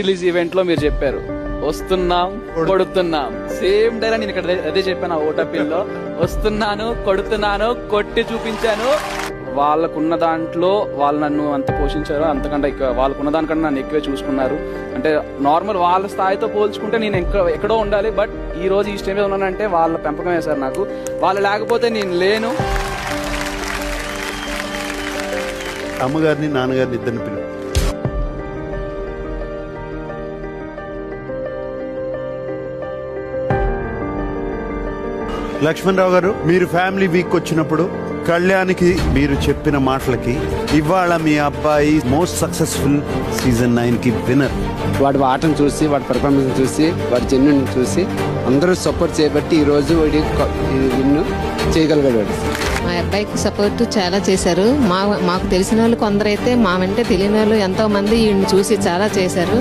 Release event లో మీరు చెప్పారు వస్తున్నాం కొడుతున్నాం, సేమ్ డైలాగ్ నేను ఇక్కడ అదే చెప్పాను. ఓటపిల్లో వస్తున్నాను కొడుతున్నాను కొట్టి చూపించాను. వాళ్ళకున్న దాంట్లో వాళ్ళు నన్ను అంత పోషించారు, అంతకంటే వాళ్ళకున్న దానికంటే నన్ను ఎక్కువే చూసుకున్నారు. అంటే నార్మల్ వాళ్ళ స్థాయితో పోల్చుకుంటే నేను ఎక్కడో ఉండాలి, బట్ ఈ రోజు ఈ స్టేజ్ మీద ఉన్నానంటే వాళ్ళ పెంపకం వేశారు నాకు. వాళ్ళు లేకపోతే నేను లేను. అమ్మగారిని నాన్నగారిని ఇద్దరిని పిలువు. లక్ష్మణరావు గారు, మీరు ఫ్యామిలీ వీక్ వచ్చినప్పుడు కళ్యాణ్కి మీరు చెప్పిన మాటలకి ఇవాళ మీ అబ్బాయి మోస్ట్ సక్సెస్ఫుల్ సీజన్ 9 కి విన్నర్. వాడి ఆటను చూసి, వాడి పర్ఫార్మెన్స్ చూసి, వాడి జెన్యున్ చూసి అందరూ సపోర్ట్ చేయబట్టి ఈ రోజు వాడి విన్ చేయగలిగాడు. వాడు మా అబ్బాయికి సపోర్ట్ చాలా చేశారు. మాకు తెలిసిన వాళ్ళు కొందరైతే, మా వెంటే తెలియని వాళ్ళు ఎంతో మంది ఈయన్ని చూసి చాలా చేశారు.